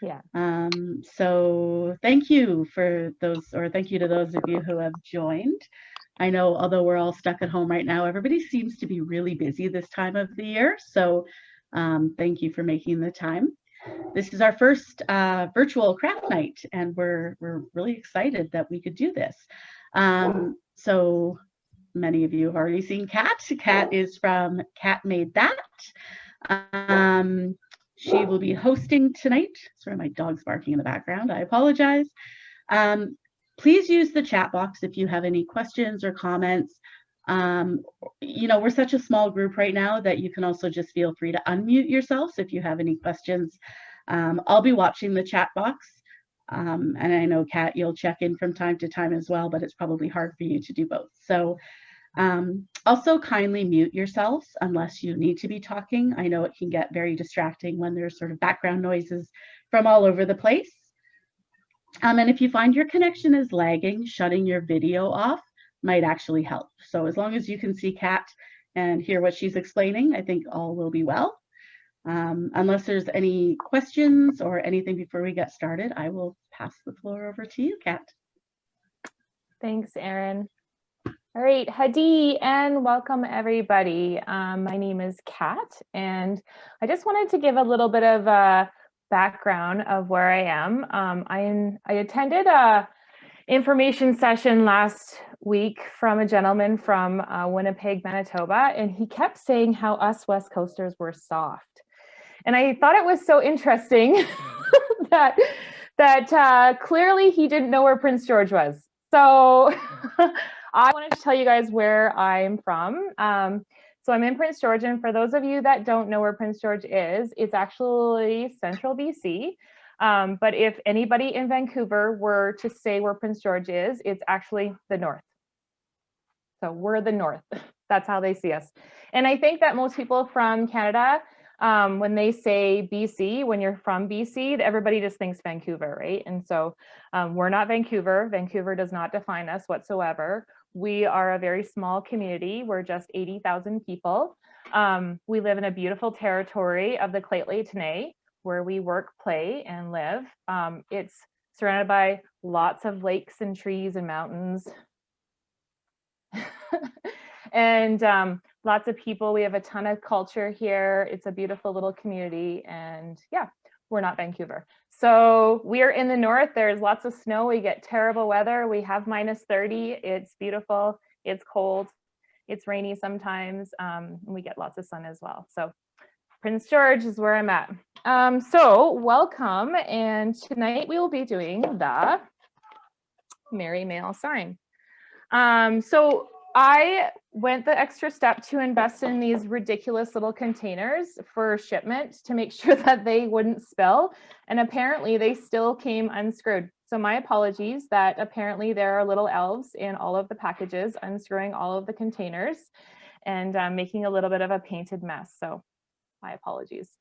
Yeah. So thank you for those, or thank you to those of you who have joined. I know, although we're all stuck at home right now, everybody seems to be really busy this time of the year. So thank you for making the time. This is our first virtual craft night, and we're really excited that we could do this. So many of you have already seen Kat. Kat is from Kat Made That. She will be hosting tonight. Sorry, my dog's barking in the background. I apologize. Um, please use the chat box if you have any questions or comments. We're such a small group right now that you can also just feel free to unmute yourselves if you have any questions. I'll be watching the chat box. And I know, Kat, you'll check in from time to time as well, but it's probably hard for you to do both. So also kindly mute yourselves unless you need to be talking. I know it can get very distracting when there's sort of background noises from all over the place. And if you find your connection is lagging, shutting your video off might actually help. So as long as you can see Kat and hear what she's explaining, I think all will be well. Unless there's any questions or anything before we get started, I will pass the floor over to you, Kat. Thanks, Erin. All right, Hadi, and welcome everybody. My name is Kat, and I just wanted to give a little bit of a background of where I am. I attended a information session last week from a gentleman from Winnipeg, Manitoba, and he kept saying how us West Coasters were soft. And I thought it was so interesting that clearly he didn't know where Prince George was. So I wanted to tell you guys where I'm from. So I'm in Prince George, and for those of you that don't know where Prince George is, it's actually central BC. But if anybody in Vancouver were to say where Prince George is, it's actually the north. So we're the north. That's how they see us. And I think that most people from Canada, when they say BC, when you're from BC, everybody just thinks Vancouver, right? And so we're not Vancouver. Vancouver does not define us whatsoever. We are a very small community. We're just 80,000 people. We live in a beautiful territory of the Lheidli-T'enneh, where we work, play, and live. It's surrounded by lots of lakes and trees and mountains. And lots of people. We have a ton of culture here. It's a beautiful little community, and yeah, we're not Vancouver. So we are in the north. There's lots of snow. We get terrible weather. We have -30. It's beautiful. It's cold. It's rainy sometimes. And we get lots of sun as well. So Prince George is where I'm at. So welcome. And tonight we will be doing the Merry Mail sign. So I went the extra step to invest in these ridiculous little containers for shipment to make sure that they wouldn't spill. And apparently they still came unscrewed. So my apologies that apparently there are little elves in all of the packages unscrewing all of the containers and making a little bit of a painted mess. So my apologies.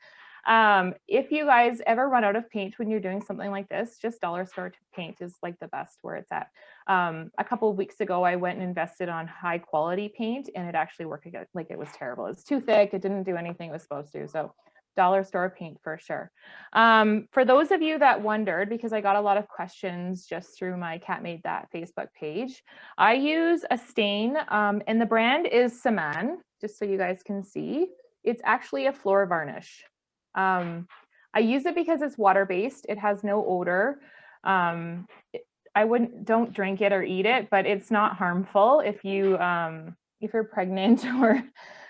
If you guys ever run out of paint when you're doing something like this, just dollar store paint is like the best where it's at. A couple of weeks ago, I went and invested on high quality paint, and it actually worked like it was terrible. It's too thick. It didn't do anything it was supposed to. So dollar store paint for sure. For those of you that wondered, because I got a lot of questions just through my Kat Made That Facebook page, I use a stain, and the brand is Saman, just so you guys can see. It's actually a floor varnish. I use it because it's water-based. It has no odor. Don't drink it or eat it, but it's not harmful if you're pregnant or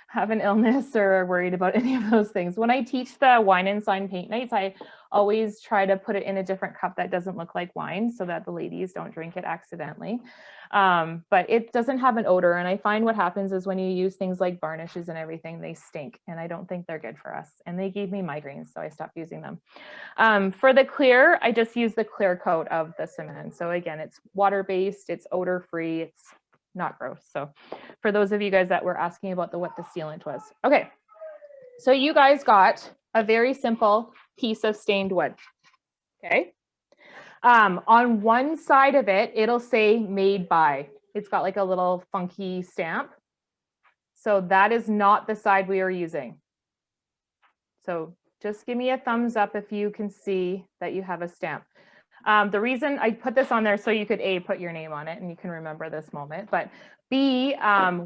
have an illness or are worried about any of those things. When I teach the wine and sign paint nights, I always try to put it in a different cup that doesn't look like wine so that the ladies don't drink it accidentally. But it doesn't have an odor. And I find what happens is when you use things like varnishes and everything, they stink. And I don't think they're good for us. And they gave me migraines, so I stopped using them. For the clear, I just use the clear coat of the cement. So again, it's water-based, it's odor-free, it's not gross. So for those of you guys that were asking about what the sealant was. Okay, so you guys got a very simple piece of stained wood, okay? On one side of it, it'll say made by. It's got like a little funky stamp. So that is not the side we are using. So just give me a thumbs up if you can see that you have a stamp. The reason I put this on there so you could A, put your name on it and you can remember this moment, but B,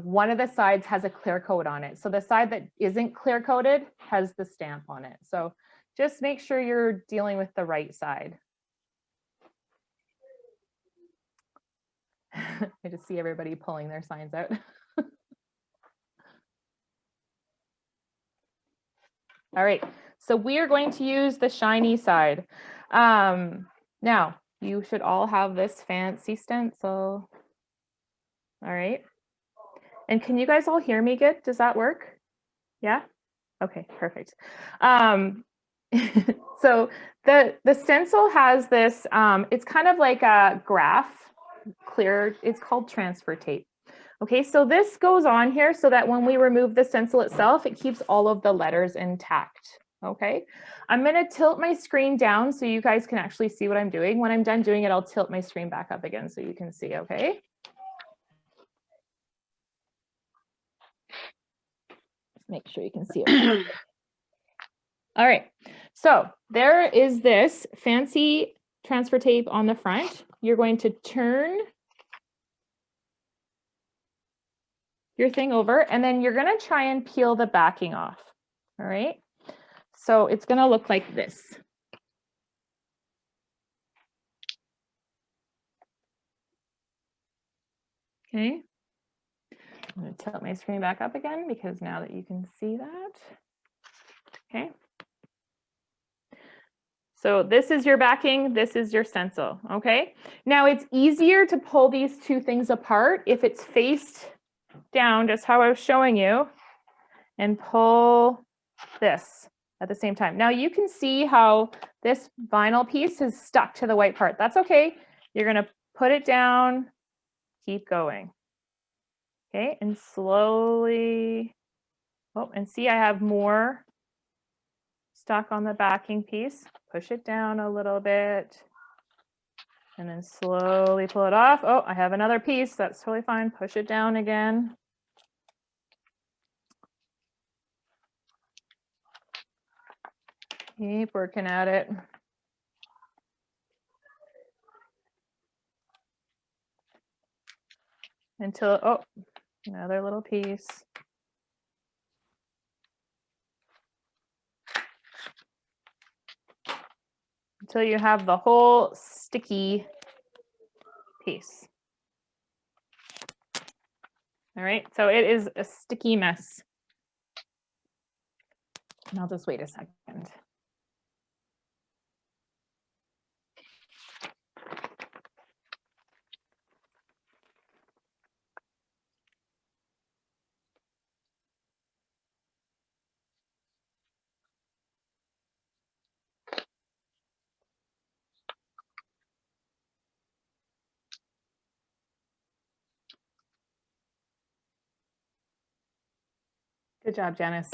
one of the sides has a clear coat on it. So the side that isn't clear coated has the stamp on it. So just make sure you're dealing with the right side. I just see everybody pulling their signs out. All right, so we are going to use the shiny side. Now, you should all have this fancy stencil. All right. And can you guys all hear me good? Does that work? Yeah? Okay, perfect. So the stencil has this, it's kind of like a graph, clear, it's called transfer tape. Okay, so this goes on here so that when we remove the stencil itself, it keeps all of the letters intact. Okay, I'm going to tilt my screen down so you guys can actually see what I'm doing. When I'm done doing it, I'll tilt my screen back up again so you can see, okay? Make sure you can see it. All right, so there is this fancy transfer tape on the front. You're going to turn your thing over and then you're going to try and peel the backing off. All right, so it's going to look like this. Okay, I'm going to tilt my screen back up again because now that you can see that. Okay. So this is your backing, this is your stencil, okay? Now it's easier to pull these two things apart if it's faced down, just how I was showing you, and pull this at the same time. Now you can see how this vinyl piece is stuck to the white part. That's okay. You're gonna put it down, keep going. Okay, and slowly, oh, and see I have more stuck on the backing piece. Push it down a little bit and then slowly pull it off. Oh, I have another piece. That's totally fine. Push it down again. Keep working at it. Until, oh, another little piece. Until you have the whole sticky piece. All right, so it is a sticky mess. And I'll just wait a second. Good job, Janice.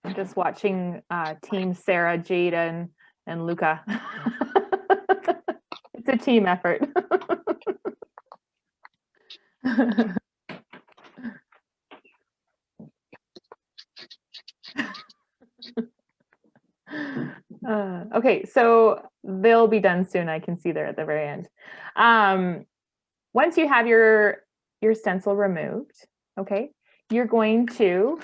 I'm just watching Team Sarah, Jada, and Luca. It's a team effort. Okay, so they'll be done soon. I can see there at the very end. Once you have your stencil removed, okay, you're going to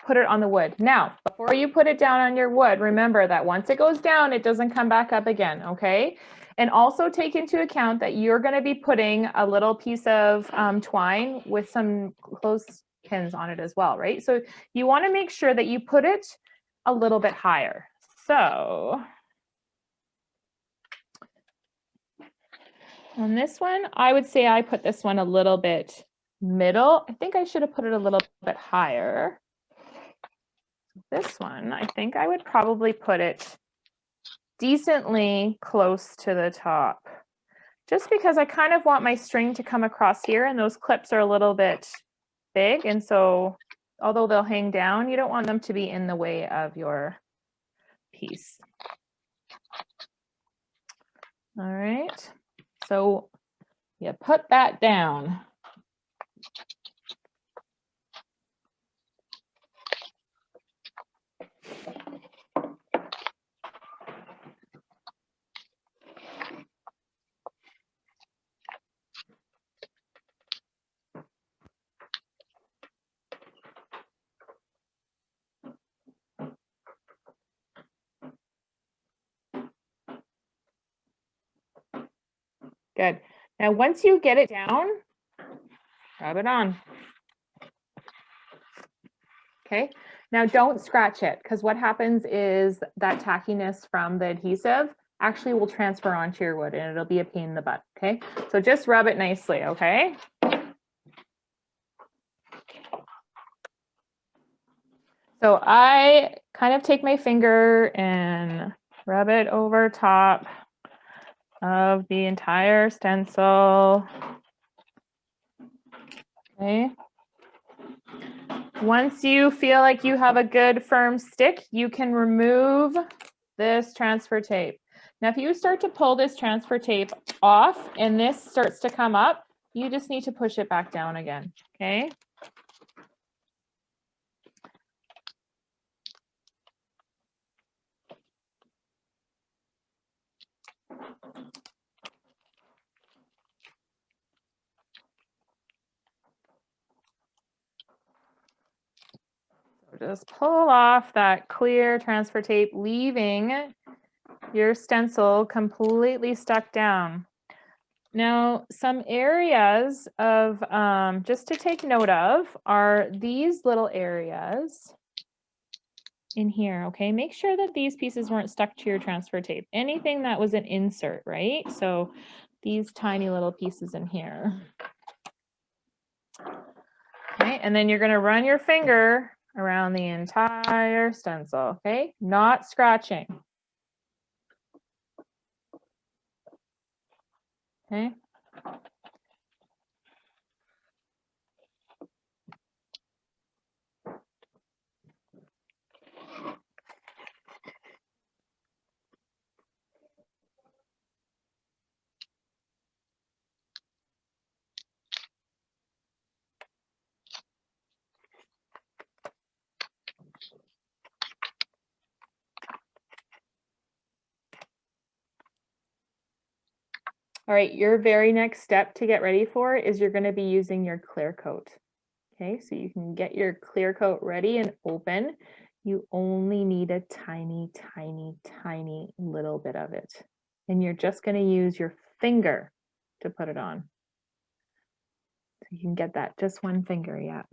put it on the wood. Now, before you put it down on your wood, remember that once it goes down, it doesn't come back up again, okay? And also take into account that you're going to be putting a little piece of twine with some clothespins on it as well, right? So you want to make sure that you put it a little bit higher. So on this one, I would say I put this one a little bit middle. I think I should have put it a little bit higher. This one, I think I would probably put it decently close to the top, just because I kind of want my string to come across here, and those clips are a little bit big, and so although they'll hang down, you don't want them to be in the way of your piece. All right, so you put that down. Good. Now, once you get it down, rub it on. Okay. Now, don't scratch it, because what happens is that tackiness from the adhesive actually will transfer onto your wood, and it'll be a pain in the butt. Okay. So just rub it nicely. Okay. So I kind of take my finger and rub it over top of the entire stencil. Okay. Once you feel like you have a good firm stick, you can remove this transfer tape. Now, if you start to pull this transfer tape off and this starts to come up, you just need to push it back down again. Okay. Just pull off that clear transfer tape, leaving your stencil completely stuck down. Now, some areas of, just to take note of, are these little areas in here, okay? Make sure that these pieces weren't stuck to your transfer tape. Anything that was an insert, right? So these tiny little pieces in here. Okay, and then you're gonna run your finger around the entire stencil, okay? Not scratching. Okay. All right, your very next step to get ready for is you're going to be using your clear coat. Okay, so you can get your clear coat ready and open. You only need a tiny, tiny, tiny little bit of it. And you're just going to use your finger to put it on. So you can get that, just one finger, yeah.